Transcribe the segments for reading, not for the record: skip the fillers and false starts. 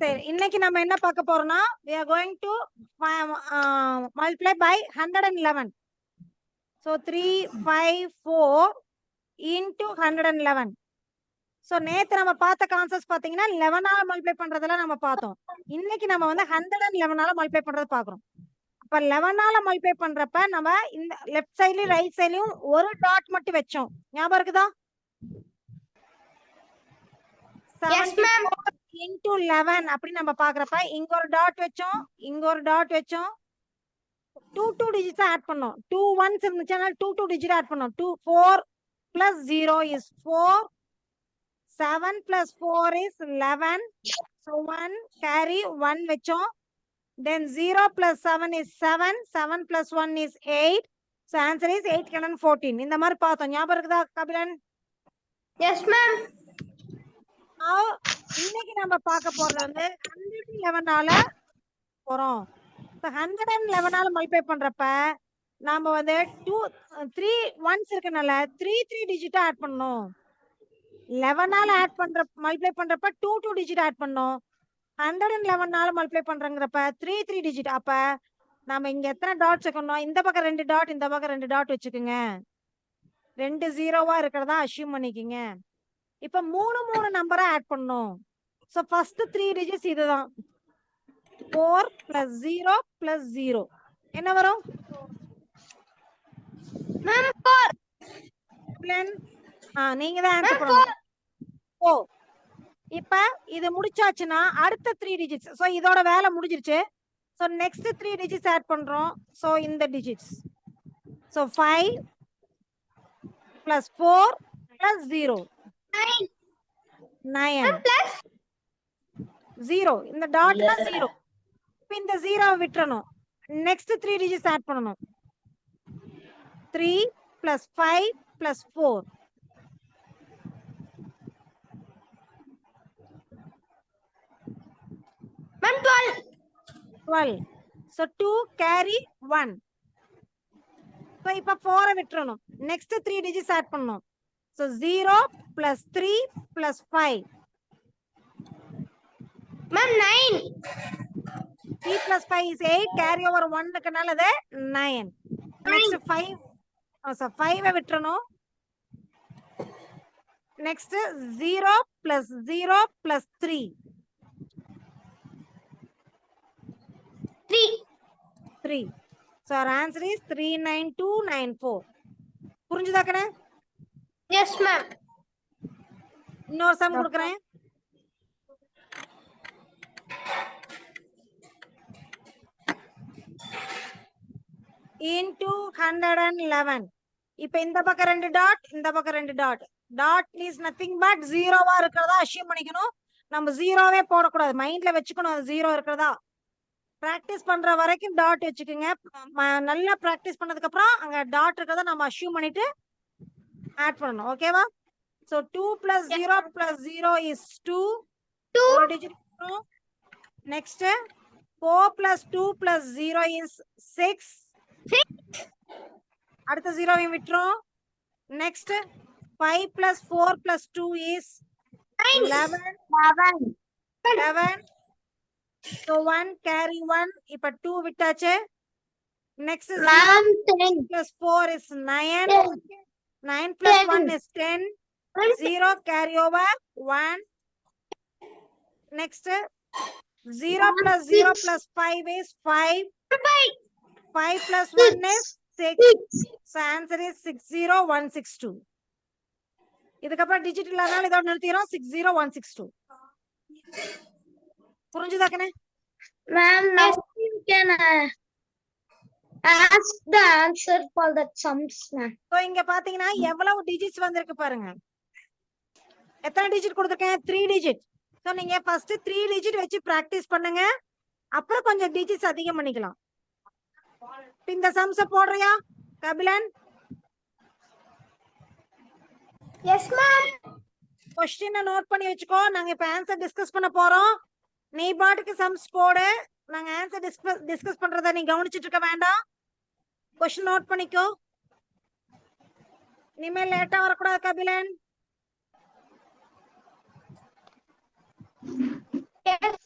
சரி, இன்னைக்கு நம்ம என்ன பார்க்க போறோம்னா we are going to multiply by 111. So 354 into 111. So நேத்து நம்ம பார்த்த கான்செப்ட்ஸ் பாத்தீங்கன்னா 11 ஆல மல்டிப்ளை பண்றதெல்லாம் நம்ம பார்த்தோம். இன்னைக்கு நம்ம வந்து 111 ஆல மல்டிப்ளை பண்றது பாக்குறோம். அப்ப 11 ஆல மல்டிப்ளை பண்றப்ப நம்ம இந்த லெஃப்ட் சைடுலயும் ரைட் சைடுலயும் ஒரு டாட் மட்டும் வெச்சோம். ஞாபகம் இருக்குதா? Yes, ma'am. 74 into 11 அப்படி நம்ம பாக்குறப்ப இங்க ஒரு டாட் வெச்சோம், இங்க ஒரு டாட் வெச்சோம். 2 டிஜிட்ஸ் ஆட் பண்ணோம். 2 ஒன்ஸ் இருந்துச்சுன்னா 2 டிஜிட் ஆட் பண்ணோம். 2 4 plus 0 is 4. 7 plus 4 is 11. So 1 carry 1 வெச்சோம். Then 0 plus 7 is 7. 7 plus 1 is 8. So answer is 814. இந்த மாதிரி பார்த்தோம். ஞாபகம் இருக்குதா கபிலன்? Yes, ma'am. Now இன்னைக்கு நம்ம பார்க்க போறது வந்து 111 ஆல போறோம். So 111 ஆல மல்டிப்ளை பண்றப்ப நாம வந்து 3 ஒன்ஸ் இருக்கனால 3 டிஜிட் ஆட் பண்ணோம். 11 ஆல ஆட் பண்ற மல்டிப்ளை பண்றப்ப 2 டிஜிட் ஆட் பண்ணோம். 111 ஆல மல்டிப்ளை பண்றங்கறப்ப 3 டிஜிட். அப்ப நாம இங்க எத்தனை டாட்ஸ் வைக்கணும்? இந்த பக்கம் 2 டாட், இந்த பக்கம் 2 டாட் வச்சுக்கோங்க. 2 ஜீரோவா இருக்கிறதா அஸ்யூம் பண்ணிக்கங்க. இப்ப 3 நம்பரை ஆட் பண்ணோம். சோ ஃபர்ஸ்ட் 3 டிஜிட்ஸ் இதுதான். 4 plus 0 plus 0 என்ன வரும்? Ma'am, 4. நீங்க தான் ஆன்சர் பண்ணணும். 4. இப்ப இது முடிச்சாச்சுன்னா அடுத்த 3 டிஜிட்ஸ். சோ இதோட வேலை முடிஞ்சிருச்சு. சோ நெக்ஸ்ட் 3 டிஜிட்ஸ் ஆட் பண்றோம். சோ இந்த digits. So 5 plus 4 plus 0 9 Plus 0. இந்த டாட்னா 0. இப்ப இந்த 0 விட்டுறணும். நெக்ஸ்ட் 3 டிஜிட்ஸ் ஆட் பண்ணனும். 3 plus 5 plus 4. ma'am, 12. 12. So 2 carry 1. So இப்ப 4 விட்டுறணும். நெக்ஸ்ட் 3 டிஜிட்ஸ் ஆட் பண்ணனும். So 0 plus 3 plus 5. Ma'am, 9. 3 plus 5 is 8. Carry over 1 இருக்கனால அது 9. Next 5. So 5 விட்டுறணும். Next 0 plus 0 plus 3. 3. 3. So our answer is 39294. புரிஞ்சுதா கண்ணே? Yes, ma'am. இன்னொரு சம் கொடுக்கிறேன். into 111. இப்ப இந்த பக்கம் 2 டாட், இந்த பக்கம் 2 dot. Dot is nothing but ஜீரோவா இருக்கிறதா அஸ்யூம் பண்ணிக்கணும். நம்ம ஜீரோவே போடக்கூடாது. மைண்ட்ல வச்சுக்கணும் அது ஜீரோ இருக்கிறதா. பிராக்டிஸ் பண்ற வரைக்கும் டாட் வச்சுக்கோங்க. நல்லா பிராக்டிஸ் பண்ணதுக்கு அப்புறம் அங்க டாட் இருக்கிறதா நம்ம அஸ்யூம் பண்ணிட்டு ஆட் பண்ணணும். ஓகேவா? So 2 plus 0 plus 0 is 2. 2. ஒரு digit வரும். Next 4 plus 2 plus 0 is 6. 6. அடுத்த 0 விட்டுறோம். Next 5 plus 4 plus 2 is 11. 11. So 1 carry 1. இப்ப 2 விட்டாச்சு. Next 0 plus 4 is 9. 9 plus 1 is 10. 0 carry over 1. Next 0 plus 0 plus 5 is 5. 5 plus 1 is 6. So answer is 60162. இதுக்கப்புறம் digit இல்லாதனால இதோட நிறுத்திரோம். 60162. புரிஞ்சுதா கண்ணே? Ma'am, now you can ask the answer for that sums, ma'am. So இங்க பாத்தீங்கன்னா எவ்வளவு டிஜிட்ஸ் வந்திருக்கு பாருங்க. எத்தனை டிஜிட் கொடுத்திருக்கேன்? 3 டிஜிட். சோ நீங்க ஃபர்ஸ்ட் 3 டிஜிட் வச்சு பிராக்டிஸ் பண்ணுங்க. அப்புறம் கொஞ்சம் டிஜிட்ஸ் அதிகம் பண்ணிக்கலாம். இந்த சம்ஸ் போடுறியா Kabilan? Yes, ma'am. Question note பண்ணி வச்சுக்கோ. நாங்க இப்ப ஆன்சர் டிஸ்கஸ் பண்ண போறோம். நீ பாட்டுக்கு சம்ஸ் போடு. நாங்க ஆன்சர் டிஸ்கஸ் பண்றத நீ கவனிச்சிட்டு இருக்க வேண்டாம். क्वेश्चन நோட் பண்ணிக்கோ. இனிமே லேட்டா வரக்கூடாது கபிலன். Yes.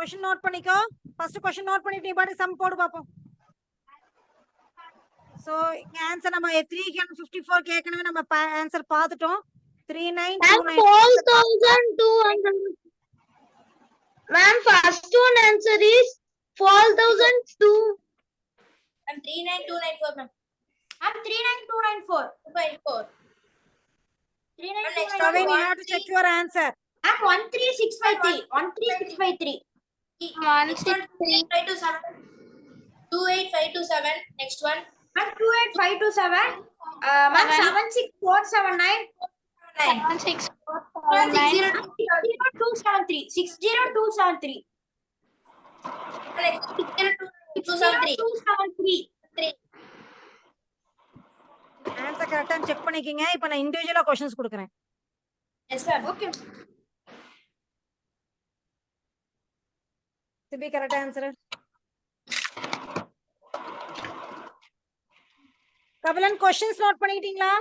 கொஸ்டின் நோட் பண்ணிக்கோ. ஃபர்ஸ்ட் கொஸ்டின் நோட் பண்ணிட்டு நீ பாட்டு சம் போடு பாப்போம். சோ இங்க ஆன்சர் நம்ம 354 கேக்கனவே நம்ம ஆன்சர் பார்த்துட்டோம். 3929. 4,200. Ma'am, first one answer is 4,002. I'm 39294, ma'am. I'm 39294. 254. Next Kavin, you one, have to check your answer. I'm 13653. 13653. Next one, 28527. 28527. Next one, I'm 28527. Ma'am, 76479. 76479. 60273. 60273. Next, 60273. 60273. Answer கரெக்ட்டா செக் பண்ணிக்கங்க. இப்போ நான் இன்டிவிஜுவலா क्वेश्चंस கொடுக்கிறேன். Yes, ma'am. Okay. Sibi correct answer. Kabilan questions note பண்ணிட்டீங்களா?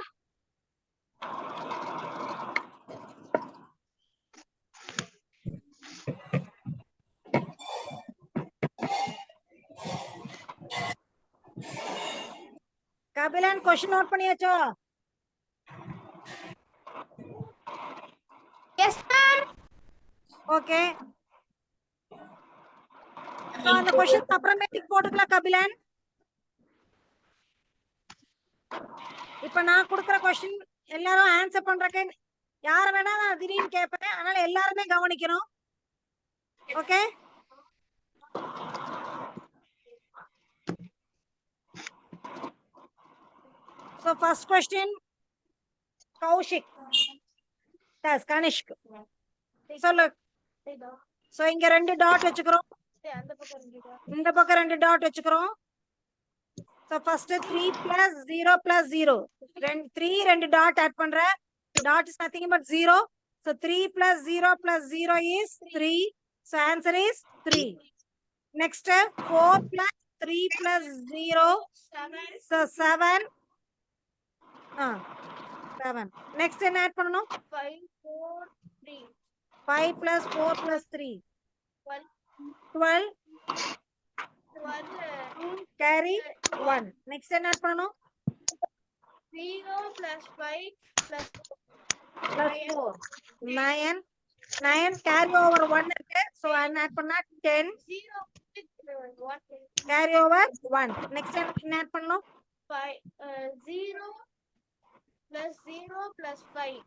Kabilan question note பண்ணியாச்சோ? Yes, ma'am. Okay. அந்த question அப்புறமேட்டுக்கு போட்டுக்கலாம் கபிலன். இப்ப நான் கொடுக்கிற क्वेश्चन எல்லாரும் ஆன்சர் பண்றதுக்கு யார வேணா நான் திடீர்னு கேட்பேன். அதனால எல்லாருமே கவனிக்கணும். Okay? So first question, Kaushik. That's Kanishk. சொல்லு. So இங்க ரெண்டு டாட் வெச்சுக்கிறோம். இந்த பக்கம் ரெண்டு டாட் வெச்சுக்கிறோம். So first 3 plus 0 plus 0. 3 ரெண்டு டாட் ஆட் பண்ற. Dot is nothing but 0. So 3 plus 0 plus 0 is 3. So answer is 3. Next 4 plus 3 plus 0. So 7. 7. Next என்ன ஆட் பண்ணனும்? 5, 4, 3. 5 plus 4 plus 3. 12. 12. Carry 1. Next என்ன ஆட் பண்ணனும்? 0 plus 5 plus Plus 4. 9. 9 carry over 1 இருக்கு. So add பண்ணா 10. 0 1 Carry over 1. Next என்ன add பண்ணனும்? 5 0 plus 0 plus 5.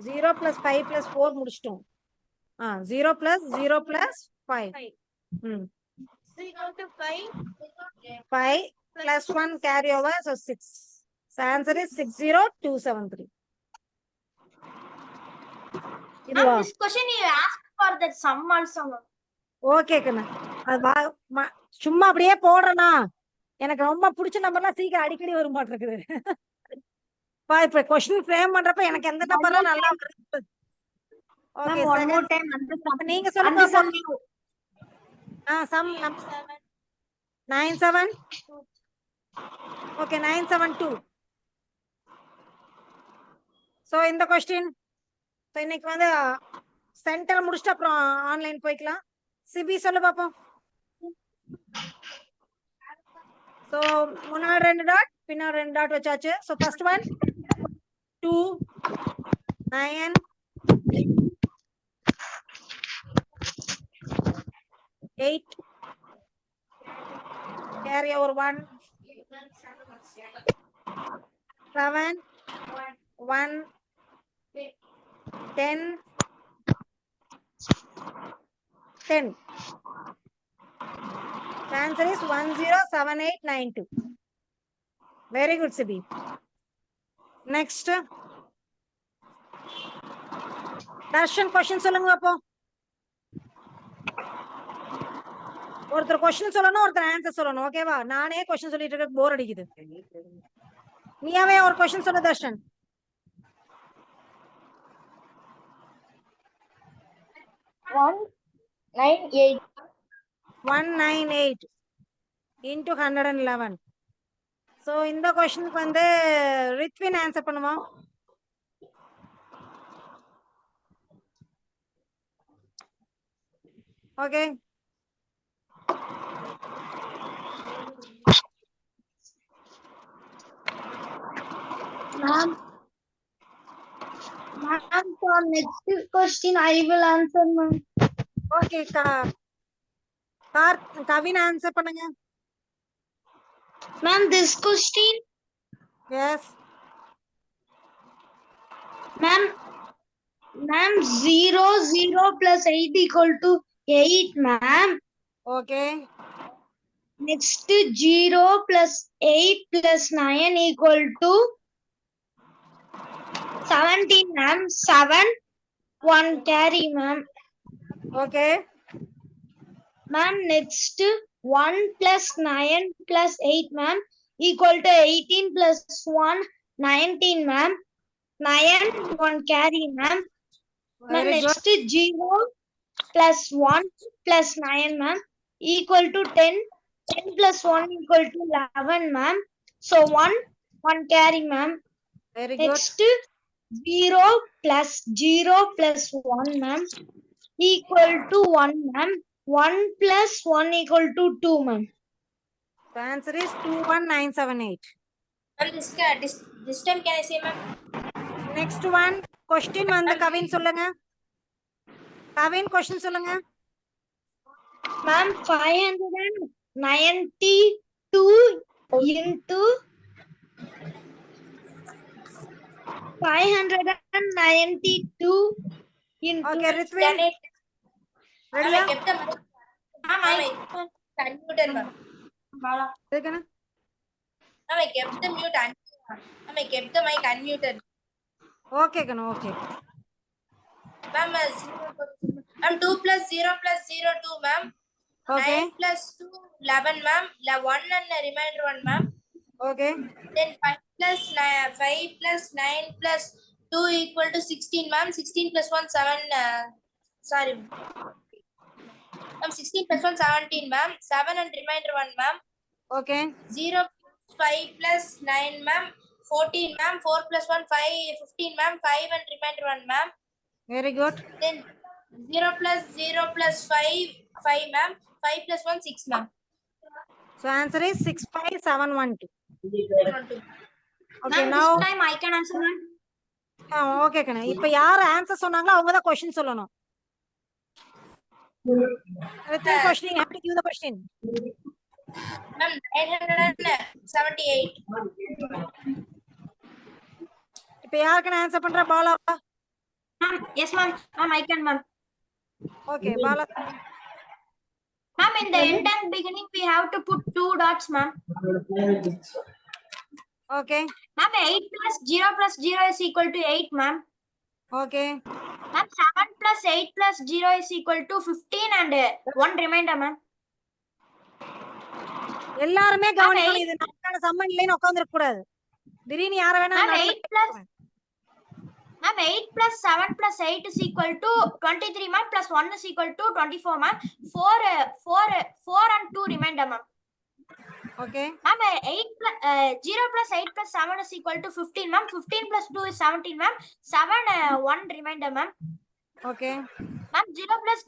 0 plus 5 plus 4 முடிச்சிட்டோம். 0 plus 0 plus 5. 0 to 5. 5 plus 1 carry over, so 6. So answer is 60273. This question you asked for that sum also. Okay கண்ணா. சும்மா அப்படியே போடுறேனா? எனக்கு ரொம்ப பிடிச்ச நம்பர்லாம் சீக்கிரம் அடிக்கடி வர மாட்டேங்குது. இப்ப क्वेश्चन ஃப்ரேம் பண்றப்ப எனக்கு எந்த நம்பர்லாம் நல்லா வருது. Okay one more time and நீங்க சொல்லுங்க. சம் 97. ஓகே 972. சோ இந்த क्वेश्चन இன்னைக்கு வந்து சென்டர் முடிச்சிட்டு அப்புறம் ஆன்லைன் போய்க்கலாம். சிபி சொல்லு பாப்போம். சோ முன்னாடி ரெண்டு டாட் பின்னாடி ரெண்டு டாட் வச்சாச்சு. So first one 2 9 8 carry over 1 7 1 10 10. The answer is 107892. Very good, Sibi. Next. Darshan question சொல்லுங்க அப்போ. ஒருத்தர் क्वेश्चन சொல்லணும், ஒருத்தர் ஆன்சர் சொல்லணும். ஓகேவா? நானே क्वेश्चन சொல்லிட்டு இருக்க போர் அடிக்குது. நீயாவே ஒரு क्वेश्चन சொல்லு தர்ஷன். 198. 198 into 111. So இந்த क्वेश्चनக்கு வந்து ரித்வின் ஆன்சர் பண்ணுமா? Okay. Ma'am, for next question I will answer, ma'am. Okay. Kavin answer பண்ணுங்க. Ma'am, this question, Yes. ma'am, 0, 0 plus 8 equal to 8, ma'am. Okay. Next, 0 plus 8 plus 9 equal to 17, ma'am. 7, 1 carry, ma'am. Okay. Ma'am, next, 1 plus 9 plus 8, ma'am, equal to 18 plus 1, 19, ma'am. 9, 1 carry, ma'am. Ma'am, Very good. next, 0 plus 1 plus 9, ma'am, equal to 10. 10 plus 1 equal to 11, ma'am. So 1 carry, ma'am. Very good. Next, 0 plus 1, ma'am, equal to 1, ma'am. 1 plus 1 equal to 2, ma'am. The answer is 21978. Ma'am, this time can I say, ma'am? Next one. Question வந்து கவின் சொல்லுங்க. Kavin question சொல்லுங்க. Ma'am, 592 into 592 into Okay, Ritvin. Can I? Ma'am, Ready? I kept the mic. Ma'am, I unmuted, ma'am. எதுக்குன்னு? Ma'am, I kept the mute unmuted. Ma'am, I kept the mic unmuted. Okay, கண்ணு. Okay. Ma'am, 2 plus 0 plus 0, 2, ma'am. Okay. 9 plus 2, 11, ma'am. 1 and a remainder 1, ma'am. Okay. Then 5 plus 9 plus 2 equal to 16, ma'am. 16 plus 1, 7. Sorry. Ma'am, 16 plus 1, 17, ma'am. 7 and remainder 1, ma'am. Okay. 0 5 plus 9, ma'am. 14, ma'am. 4 plus 1, 5, 15, ma'am. 5 and remainder 1, ma'am. Very good. Then 0 plus 5, ma'am. 5 plus 1, 6, ma'am. So answer is 65712. 12. Okay, Ma'am, now. this time I can answer, ma'am. Okay, கண்ணு. இப்ப யார் answer சொன்னாங்களோ அவங்க தான் question சொல்லணும். Ritvin question, you have to give the question. Ma'am, 978. இப்ப யாருக்கு answer பண்ற Bala? Ma'am, yes, ma'am. Ma'am, I can, ma'am. Okay, Bala. Ma'am, in the end and beginning, we have to put 2 dots, ma'am. Okay. Ma'am, 8 plus 0 plus 0 is equal to 8, ma'am. Okay. Ma'am, 7 plus 8 plus 0 is equal to 15 and 1 remainder, ma'am. எல்லாருமே கவனிக்கணும். இது நமக்கான summon இல்லைன்னு உட்கார்ந்து இருக்க கூடாது. திடீர்னு யார வேணா Ma'am, 8 plus 7 plus 8 is equal to 23, ma'am. Plus 1 is equal to 24, ma'am. 4 and 2 remainder, ma'am. Okay. Ma'am, 0 plus 8 plus 7 is equal to 15, ma'am. 15 plus 2 is 17, ma'am. 7 1 remainder, ma'am. Okay. Ma'am, 0 plus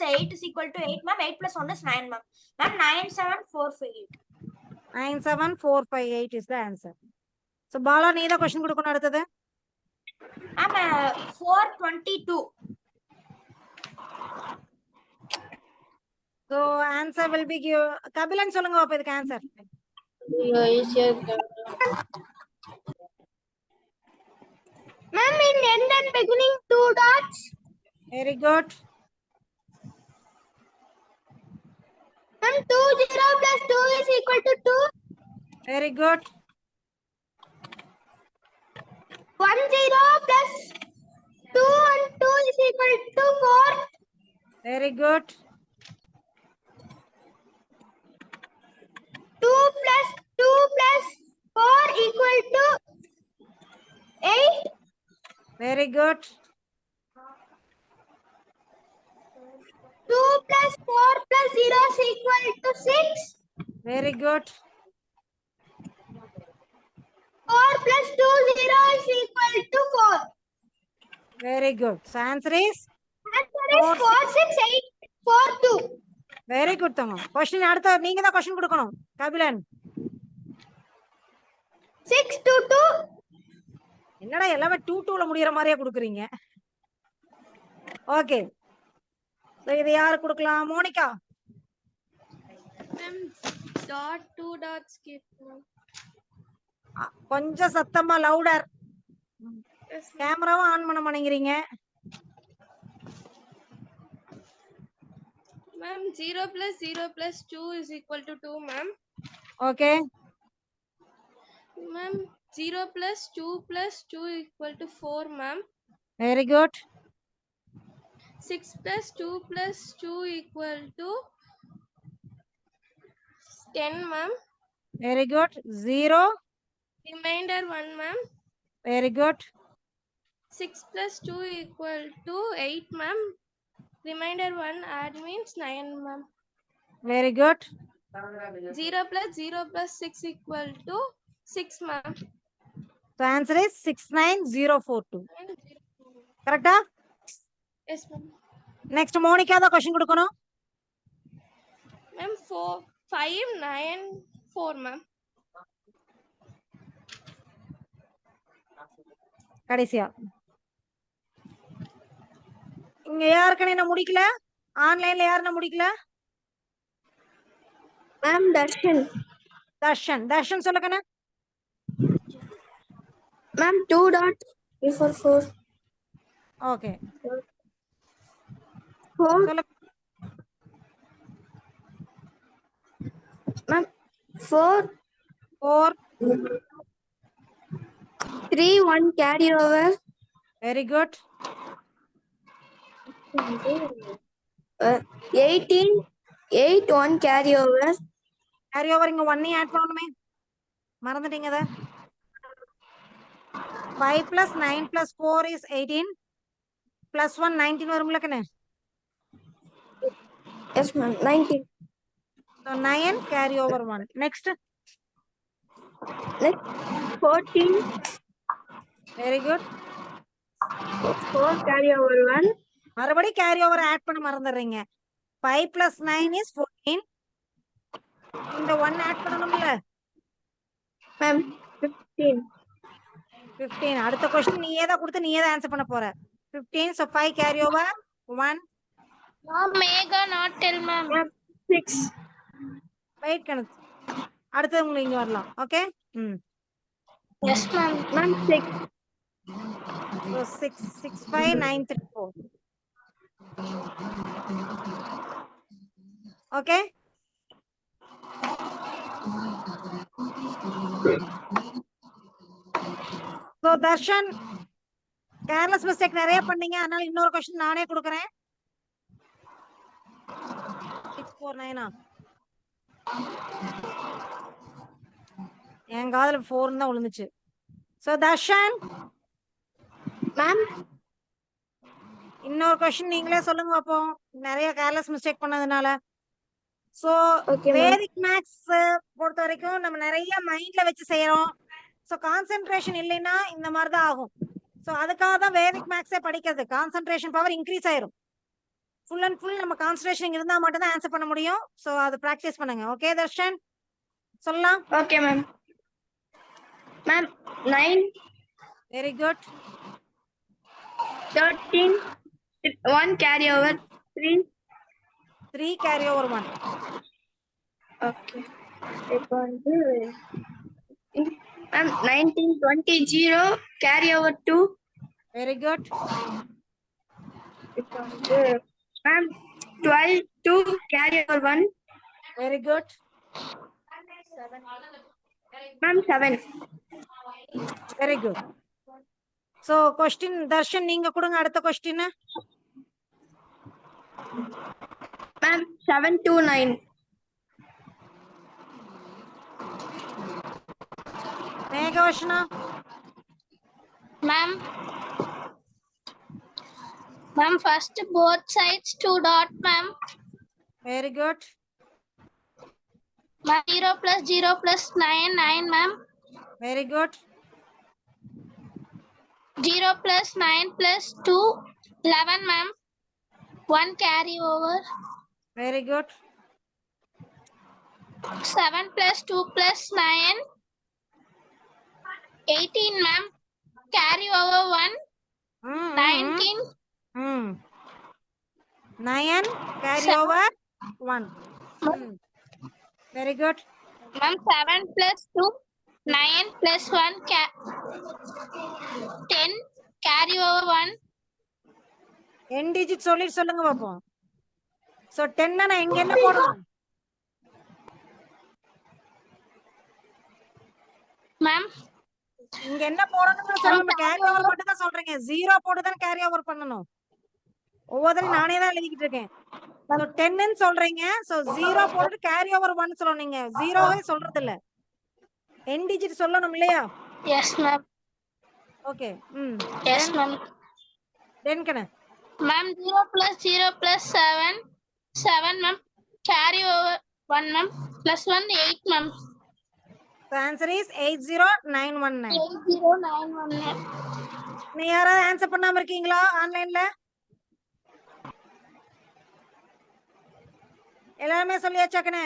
8 is equal to 8, ma'am. 8 plus 1 is 9, ma'am. Ma'am, 97458. 97458 is the answer. So Bala நீ தான் question கொடுக்கணும் அடுத்தது. Ma'am, 422. So answer will be give. Kabilan சொல்லுங்க பாப்பா இதுக்கு answer. Ma'am, in end and beginning 2 dots. Very good. Ma'am, 20 plus 2 is equal to 2. Very good. 10 plus 2 and 2 is equal to 4. Very good. 2 plus 4 equal to 8. Very good. 2 plus 4 plus 0 is equal to 6. Very good. 4 plus 2 0 is equal to 4. Very good. So answer is? Answer 4 6 8 4 2. Very good Thangam. Question அடுத்த நீங்க தான் question கொடுக்கணும் கபிலன். 6 2 2. என்னடா எல்லாமே 2 2ல முடியற மாதிரியே கொடுக்குறீங்க. Okay, so இது யாரு கொடுக்கலாம்? Monica. Ma'am, dot 2 dots skip. கொஞ்சம் சத்தமா லவுடர். Yes, ma'am. கேமராவும் ஆன் பண்ண மாட்டேங்கிறீங்க. Ma'am, 0 plus 0 plus 2 is equal to 2, ma'am. Okay, Ma'am, 0 plus 2 plus 2 equal to 4, ma'am. Very good. 6 plus 2 plus 2 equal to 10, ma'am. Very good. 0. Remainder 1, ma'am. Very good. 6 plus 2 equal to 8, ma'am. Remainder 1 add means 9, ma'am. Very good. 0 plus 6 equal to 6, ma'am. So answer is 69042. கரெக்டா? Yes, ma'am. Next Monica தான் question கொடுக்கணும். Ma'am, 5 9 4, ma'am. கடைசியா இங்க யாருக்கனே நான் முடிக்கல? ஆன்லைன்ல யாருன்னு முடிக்கல? Ma'am, Darshan. தர்ஷன் சொல்லுங்கண்ணா. Ma'am, 2 dot before 4. ஓகே, 4. சொல்லு. Ma'am, 4 4. 3 1 carry over. Very good. 18 8 1 carry over. Carry over இங்க 1 ஆட் பண்ணணுமே, மறந்துட்டீங்க அத. 5 plus 9 plus 4 is 18 plus 1 19 வரும்ல கண்ணே. Yes, ma'am. 19. So 9 carry over 1. Next. Next 14. Very good. 4 carry over 1. மறுபடி carry over add பண்ண மறந்துடுறீங்க. 5 plus 9 is 14. இந்த 1 ஆட் பண்ணணும்ல. Ma'am, 15. 15. அடுத்த क्वेश्चन நீயே தான் கொடுத்து நீயே தான் ஆன்சர் பண்ண போற. 15. So 5 carry over 1. Ma'am, Mega not tell, ma'am. Ma'am, 6. Wait கணக்கு. அடுத்து உங்களுக்கு இங்க வரலாம். Okay. Yes, ma'am. Ma'am, 6. So 6 6 5 9 3 4. Okay. So Darshan careless mistake நிறைய பண்ணீங்க, அதனால இன்னொரு क्वेश्चन நானே கொடுக்கறேன். 649 என் காதுல 4 தான் விழுந்துச்சு. So தர்ஷன் Ma'am, இன்னொரு क्वेश्चन நீங்களே சொல்லுங்க பாப்போம், நிறைய கேர்லெஸ் மிஸ்டேக் பண்ணதுனால. So Okay, ma'am. வேதிக் மேக்ஸ் பொறுத்த வரைக்கும் நம்ம நிறைய மைண்ட்ல வச்சு செய்யறோம். சோ கான்சென்ட்ரேஷன் இல்லைன்னா இந்த மாதிரி தான் ஆகும். சோ அதுக்காக தான் வேதிக் மேக்ஸே படிக்கிறது. கான்சென்ட்ரேஷன் பவர் இன்க்ரீஸ் ஆயிரும். ஃபுல் அண்ட் ஃபுல் நம்ம கான்சென்ட்ரேஷன் இருந்தா மட்டும் தான் ஆன்சர் பண்ண முடியும். சோ அது பிராக்டிஸ் பண்ணுங்க. ஓகே தர்ஷன் சொல்லலாம். okay, ma'am. Ma'am, 9. Very good. 13. 1 carry over 3. 3 carry over 1. Okay. Ma'am, 19 20 0 carry over 2. Very good. Ma'am, 12 2 carry over 1. Very good. Ma'am, 7. Very good. So question Darshan நீங்க கொடுங்க அடுத்த question. Ma'am, 7 2 9. மேகவர்ஷனா. Ma'am, first both sides 2 dot, ma'am. Very good. 0 plus 0 plus 9, 9, ma'am. Very good. 0 plus 9 plus 2, 11, ma'am. 1 carry over. Very good. 7 plus 2 plus 9. 18, ma'am. Carry over 1. 19. 9 carry Seven. over 1. Very good. Ma'am, 7 plus 2. 9 plus 1. 10. Carry over 1. n digit சொல்லுங்க பாப்போம். So 10 நான் எங்க என்ன போடணும்? Ma'am, இங்க என்ன போடணும்னு சொல்லாம கேரி ஓவர் மட்டும் தான் சொல்றீங்க. 0 போட்டு தான் கேரி ஓவர் பண்ணணும். ஒவ்வொருத்தரையும் நானே தான் எழுதிக்கிட்டு இருக்கேன். So 10 ன்னு சொல்றீங்க. So 0 போட்டு கேரி ஓவர் 1 சொல்லணும் நீங்க. 0வே சொல்றது இல்ல. n digit சொல்லணும் இல்லையா? yes, ma'am. Okay. Yes, ma'am. Then kana? Ma'am, 0 plus 7. 7, ma'am. Carry over 1, ma'am. Plus 1, 8, ma'am. The answer is 80919. 80919. நீ யாராவது ஆன்சர் பண்ணாம இருக்கீங்களா ஆன்லைன்ல? எல்லாமே சொல்லியாச்சா கண்ணே?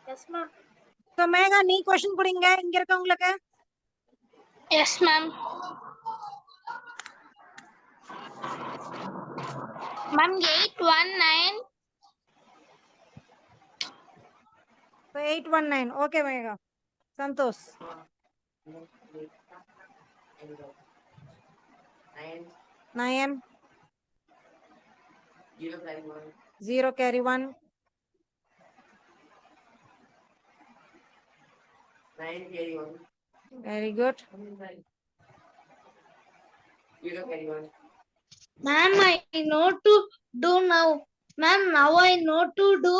Yes, ma'am. So மேகா நீ क्वेश्चन குடிங்க இங்க இருக்கவங்களுக்கு. Yes, ma'am. Ma'am, 819. So 819. Okay Megha. Santhosh. 9 0 carry 1. 9 carry 1. Very good. 0 carry 1. Ma'am, I know to do now. Ma'am, now I know to do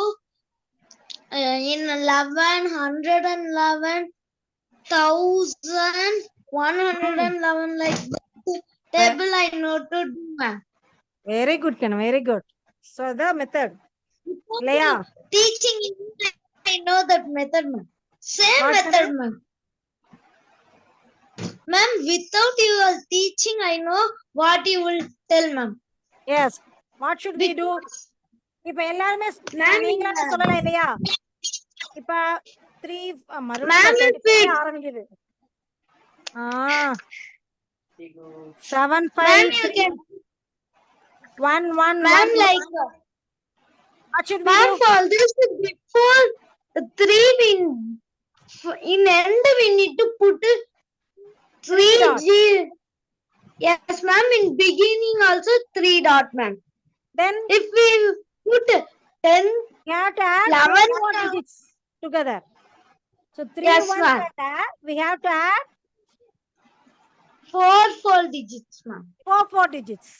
in 11, 111, 1,111 like this table I know to do, ma'am. Very good Kana. Very good. So the method. இல்லையா? Teaching I know that method, ma'am. Same What method, method? ma'am. Ma'am, without your teaching, I know what you will tell, ma'am. Yes. What should we do? இப்ப எல்லாருமே நீங்களே சொல்லலாம் இல்லையா? இப்ப 3 மறுபடியும் ஆரம்பிக்குது. 7 5 1 1 Ma'am, 1 like what should we ma'am, do? for this before 3 in end we need to put 3 dot. G. Yes, ma'am. In beginning also 3 dot, ma'am. Then If we put 10, we have to add 11 4 digits together. So 3 Yes, 1 ma'am. we have to add 4 digits, ma'am. 4 digits.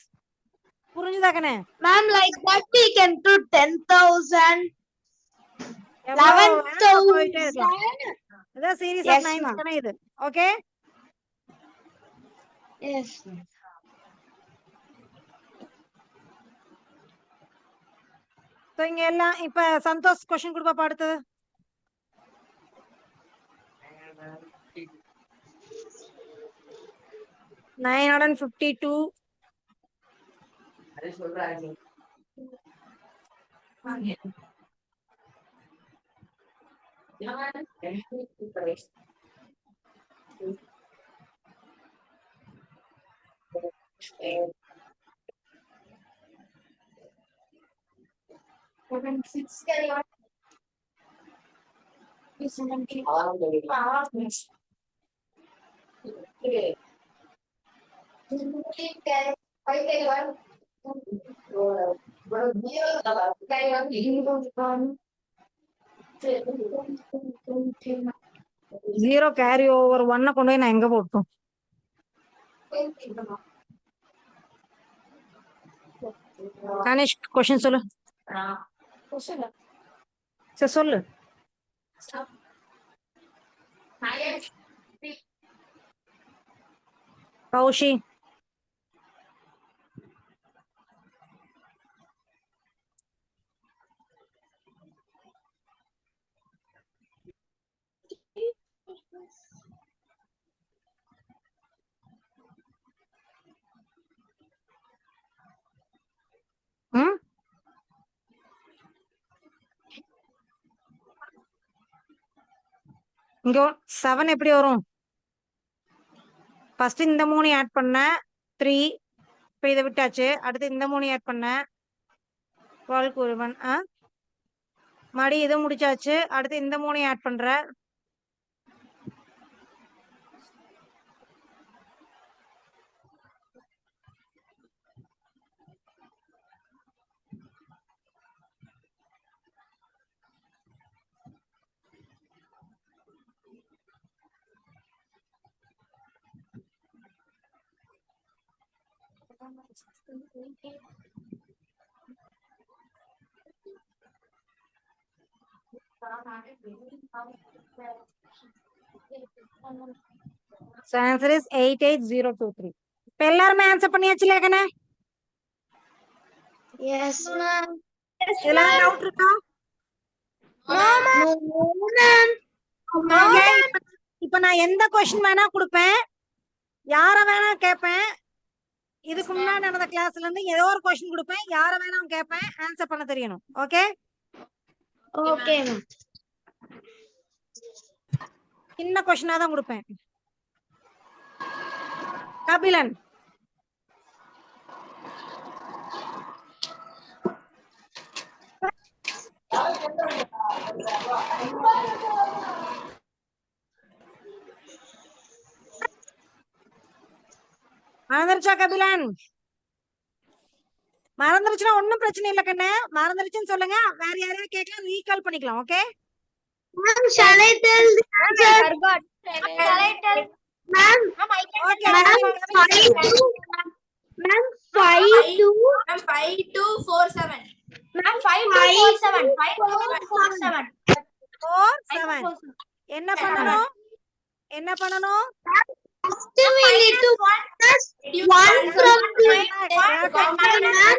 புரிஞ்சுதா கண்ணே? Ma'am, like that we can do 10,000, எவ்வளவு 11,000. அதான் series of Yes, 9s ma'am. கண்ணே இது. Okay? Yes, ma'am. So இங்க எல்லாம் இப்ப Santhosh question கொடுப்பா அடுத்து. 952. அது சொல்றாங்க. ஜீரோ கேரி ஓவர் 1 கொண்டு போய் நான் எங்க போட்டோம்? கணேஷ் क्वेश्चन சொல்லு. சரி சொல்லு. கௌஷி இங்க 7 எப்படி வரும்? ஃபர்ஸ்ட் இந்த 3 ஆட் பண்ண 3. இப்போ இதை விட்டாச்சு. அடுத்து இந்த 3 ஆட் பண்ண 12 க்கு 1. மறுபடி இதை முடிச்சாச்சு. அடுத்து இந்த 3 ஆட் பண்ற. So answer is 88023. இப்ப எல்லாருமே ஆன்சர் பண்ணியாச்சு லேகனே? Yes, ma'am. இதுல டவுட் இருக்கா? No, ma'am. Okay, இப்ப நான் எந்த क्वेश्चन வேணா கொடுப்பேன், யார வேணா கேட்பேன். இதுக்கு முன்னாடி நடந்த கிளாஸ்ல இருந்து ஏதோ ஒரு क्वेश्चन கொடுப்பேன், யார வேணா கேட்பேன், ஆன்சர் பண்ண தெரியணும். ஓகே? Okay, ma'am. சின்ன क्वेश्चना தான் கொடுப்பேன். கபிலன். மறந்துருச்சா கபிலன்? மறந்துருச்சுன்னா ஒன்னும் பிரச்சனை இல்ல கண்ணு. மறந்துருச்சுன்னு சொல்லுங்க, வேற யாரையாவது கேட்கலாம், ரீகால் பண்ணிக்கலாம். Okay? Ma'am, shall I tell the answer? Shall I tell? Ma'am, Okay, ma'am, 5-2. Ma'am, 5-2. Ma'am, 5247. Ma'am, 5-2-4-7. 5-2-4-7. 4-7. என்ன பண்ணணும்? என்ன பண்ணணும்? First we need to minus 1 from the ma'am,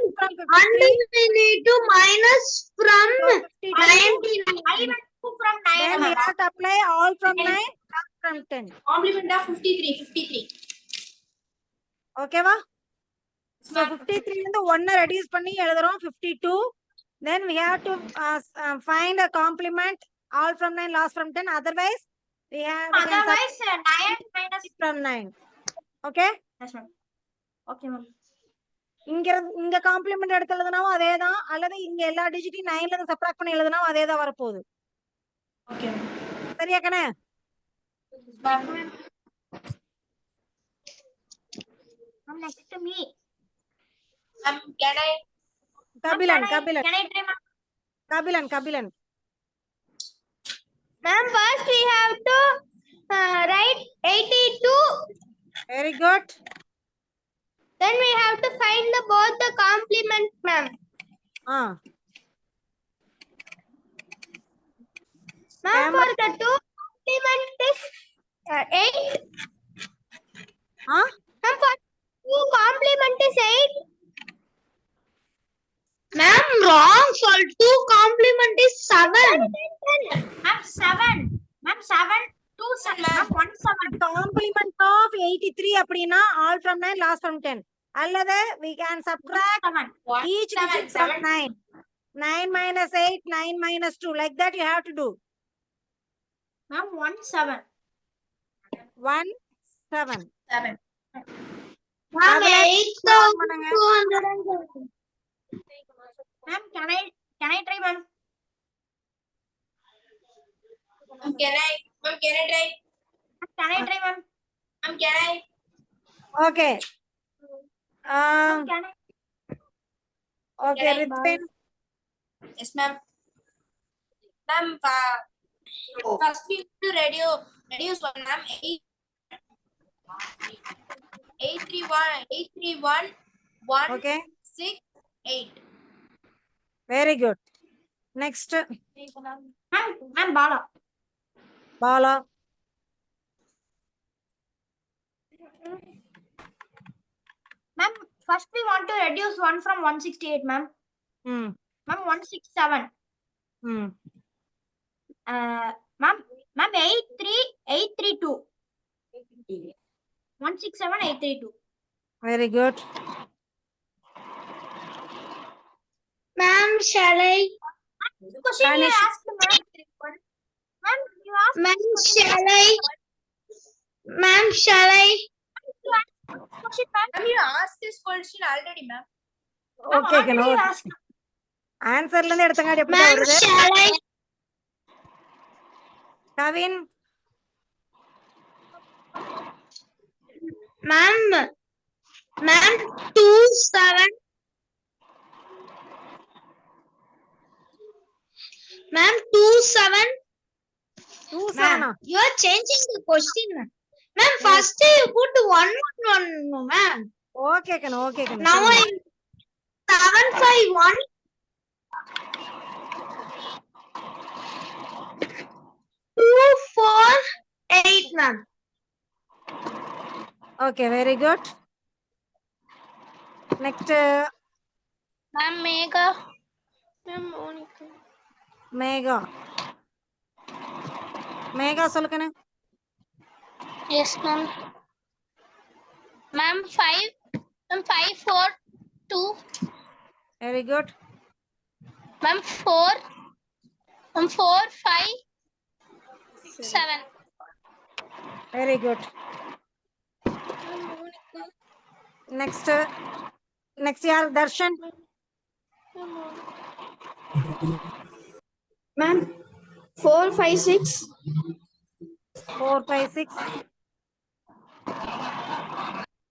and we need to minus from 19. From 9. Then we have to apply all from 9, all from 10. Complement of 53. 53. ஓகேவா? So 53 இருந்து 1 reduce பண்ணி எழுதுறோம் 52. Then we have to find a complement all from 9, loss from 10. Otherwise we can 9 minus. from 9. Okay? Yes, ma'am. Okay, ma'am. இங்க complement எடுத்து எழுதுனாவும் அதேதான், அல்லது இங்க எல்லா டிஜிட்டையும் 9ல இருந்து சப்ட்ராக்ட் பண்ணி எழுதுனாவும் அதேதான் வரப்போகுது. Okay. சரியா கண்ணே? Ma'am, next to me. Can I? Kabilan. Can I try, ma'am? Kabilan. Ma'am, first we have to write 82. Very good. Then we have to find both the complement, ma'am. Ma'am, for the two complement is 8. Ma'am, for two complement is 8. Ma'am, wrong. For two complement is 7. Ma'am, 7. Ma'am, 7. 2 7. Ma'am, 1 7. Complement of 83 அப்படினா all from 9, loss from 10. அல்லது we can subtract 7. each digit from 9. 9 minus 8, 9 minus 2. Like that you have to do. Ma'am, 1 7. 1 7. 7. Ma'am, 8,207. Ma'am, can I try, ma'am? Can I? Ma'am, can I try? Can I try, ma'am? Ma'am, can I? Okay. Can I? Okay, Can I? Ritwin. Yes, ma'am. Ma'am, first we have to reduce one, ma'am. 831 1 Okay. 6 8. Very good. Next. Ma'am, Bala. Bala. Ma'am, first we want to reduce 1 from 168, ma'am. Ma'am, 167. Ma'am, 832. 167 832. Very good. Ma'am, shall I? Question Can you I- asked, ma'am. Ma'am, Ma'am, shall I? Ma'am, you asked this question already, ma'am. Okay கண்ணு ஆன்சர்ல இருந்து எடுத்தங்காடி எப்படி Ma'am, வருது shall I? Kavin Ma'am, 27. Ma'am, 27. 27 ஆ You are changing the question. Ma'am, first you put 111, ma'am. Okay கண்ணு okay கண்ணு Now I 751. 248, ma'am. Okay very good next Ma'am, Mega. Ma'am, Monica. Megha Megha சொல்லுக்கண்ணு Yes, ma'am. Ma'am, 5. Ma'am, 5, 4, 2. Very good Ma'am, 4. Ma'am, 4, 5, 7. Very good next next யார் Darshan Ma'am, 4, 5, 6. 4 5 6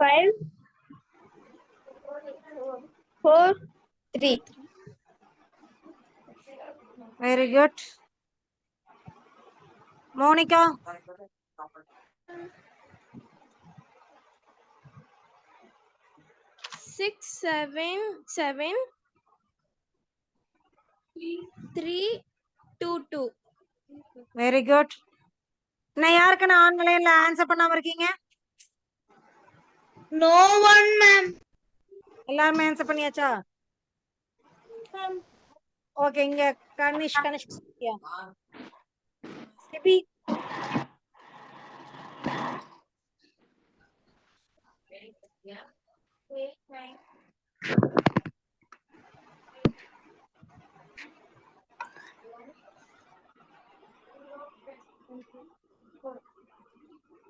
5, 4, 3. Very good Monica 6 7 7 3 2 2. Very good நான் யாருக்குன்னு ஆன்லைன்ல answer பண்ணாம இருக்கீங்க No one, ma'am. எல்லாருமே answer பண்ணியாச்சா okay இங்க Kanish Sibi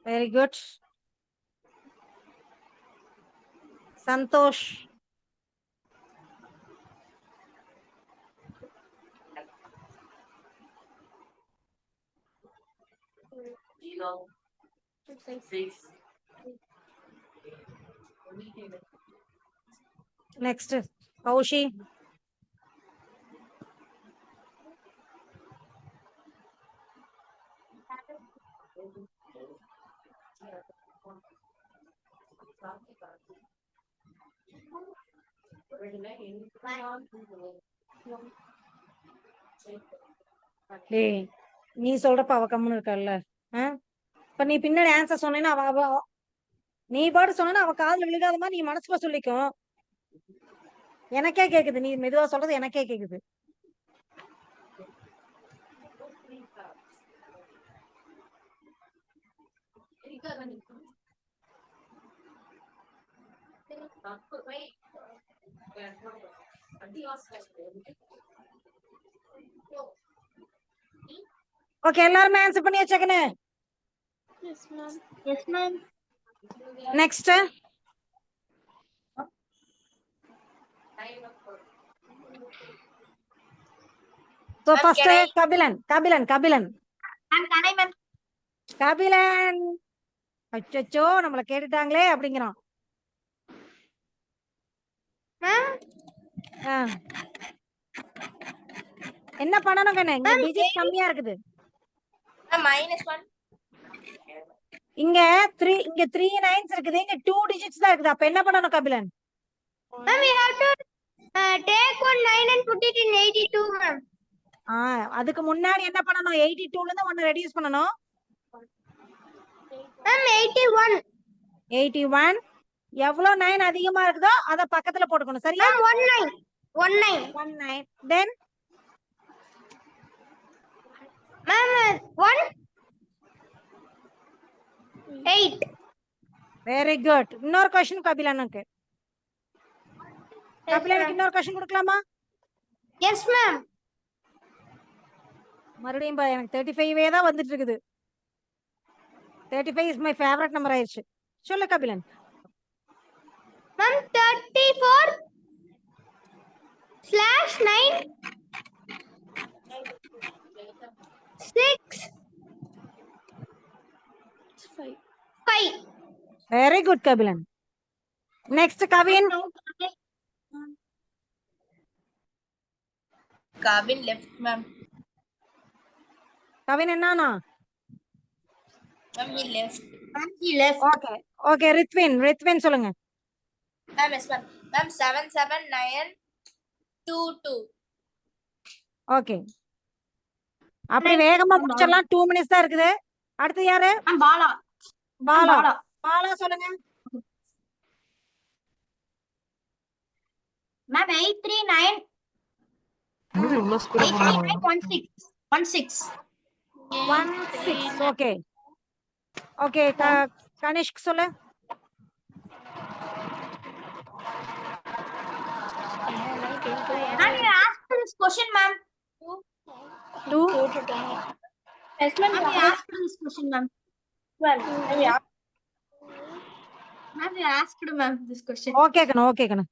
very good Santhosh next Koushi டேய் நீ சொல்றப்ப அவ கம்முன்னு இருக்கல்ல இப்ப நீ பின்னாடி ஆன்சர் சொன்னேன்னா அவ நீ பாட்டு சொன்னா அவ காதுல விழுகாத மாதிரி நீ மனசுல சொல்லிக்கும் எனக்கே கேக்குது நீ மெதுவா சொல்றது எனக்கே கேக்குது ஓகே எல்லாருமே ஆன்சர் பண்ணி வச்சக்கனே Yes, ma'am. Yes, ma'am. Next so first Kabilan Ma'am, can I, ma'am? Kabilan அச்சச்சோ நம்மள கேட்டுட்டாங்களே அப்படிங்கிறான் Ma'am, என்ன பண்ணணும் கண்ணே இங்க டிஜிட் கம்மியா இருக்குது -1. இங்க 3 9s இருக்குது இங்க 2 டிஜிட்ஸ் தான் இருக்குது அப்ப என்ன பண்ணணும் Kabilan ma'am, we have to take one 9 and put it in 82, ma'am. அதுக்கு முன்னாடி என்ன பண்ணணும் 82ல இருந்து 1 ரெடியூஸ் பண்ணணும் Ma'am, 81. 81 எவ்வளவு 9 அதிகமா இருக்குதோ அத பக்கத்துல போட்டுக்கணும் சரியா Ma'am, 19. 19 then Ma'am, 1. 8. Very good இன்னொரு क्वेश्चन கபிலனுக்கு கபிலனுக்கு இன்னொரு क्वेश्चन கொடுக்கலாமா Yes, ma'am. மறுபடியும் எனக்கு 35 தான் வந்துட்டு இருக்குது. 35 இஸ் மை ஃபேவரட் நம்பர் ஆயிடுச்சு. சொல்லு Kabilan. Ma'am, 34/9 6 5. Very good Kabilan. Next Kavin. Kavin left, ma'am. Kavin என்னன்னா? Ma'am, he left. He left. Okay okay Rithvin சொல்லுங்க. Ma'am, yes, ma'am. Ma'am, 7, 7, 9, 2, 2. Okay அப்படி வேகமா முடிச்சிடலாம். 2 மினிட்ஸ் தான் இருக்குது. அடுத்து யாரு? பாலா. பாலா சொல்லுங்க. Ma'am, 839 16. ஓகே ஓகே கனிஷ்க் சொல்லு. Ma'am, you asked this question, ma'am. 2 Yes, ma'am. Ma'am, you asked this question, ma'am. Ma'am, Ma'am, you asked, ma'am, this question. Okay கண்ணு.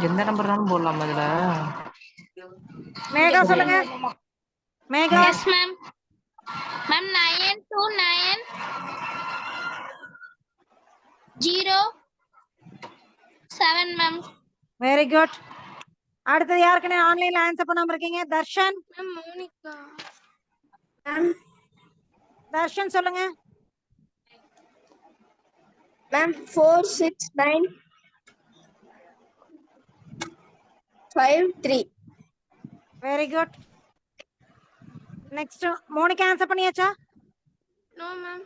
எந்த நம்பர்னாலும் போடலாம் அதுல. மேகா சொல்லுங்க. Megha. Yes, ma'am. Ma'am, 9 2 9 0 7, ma'am. Very good. அடுத்து யாருக்குன்னு ஆன்லைன்ல ஆன்சர் பண்ணாம இருக்கீங்க? தர்ஷன். Ma'am, Monica. தர்ஷன் சொல்லுங்க. Ma'am, 4, 6, 9, 5, 3. Very good. Next Monica answer பண்ணியாச்சா? No, ma'am.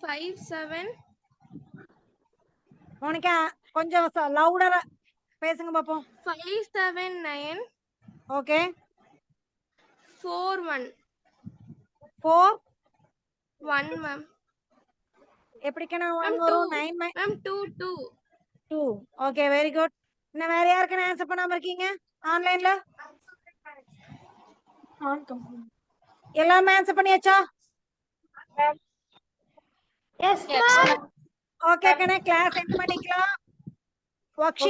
5 7 மோனிகா கொஞ்சம் லவுடரா பேசுங்க பாப்போம். 5 7 9 ஓகே 4 1 4 1, ma'am. எப்படிக்கனா Ma'am, 1 வரும்? 2. 9 Ma'am, 2 2. 2. Okay very good. இன்னும் வேற யாருக்குன்னு ஆன்சர் பண்ணாம இருக்கீங்க ஆன்லைன்ல? எல்லாமே ஆன்சர் பண்ணியாச்சா? Yes, Yes, ma'am. ஓகே கண்ணே கிளாஸ் எண்ட் பண்ணிக்கலாம். ஒர்க்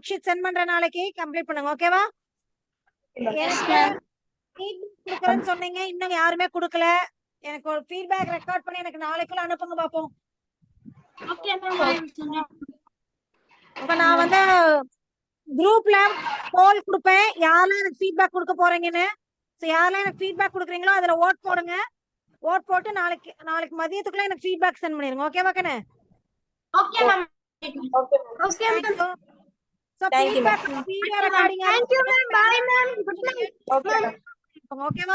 ஷீட் சென்ட் பண்ற நாளைக்கு கம்ப்ளீட் பண்ணுங்க. ஓகேவா? Yes, ma'am. கொடுக்கறேன்னு சொன்னீங்க, இன்னும் யாருமே கொடுக்கல. எனக்கு ஒரு ஃபீட்பேக் ரெக்கார்ட் பண்ணி எனக்கு நாளைக்குள்ள அனுப்புங்க பாப்போம். Okay, ma'am. இப்ப நான் வந்து குரூப்ல போல் கொடுப்பேன், யாரெல்லாம் எனக்கு ஃபீட்பேக் கொடுக்க போறீங்கன்னு. சோ யாரெல்லாம் எனக்கு ஃபீட்பேக் கொடுக்குறீங்களோ அதுல ஓட் போடுங்க. ஓட் போட்டு நாளைக்கு மதியத்துக்குள்ள எனக்கு ஃபீட்பேக் சென்ட் பண்ணிருங்க. ஓகேவா கண்ணே? Okay, ma'am. Okay, ma'am. So Thank you, feedback video recording. Thank you, ma'am. Bye, ma'am. Good night. Okay, ma'am. ஓகேவா?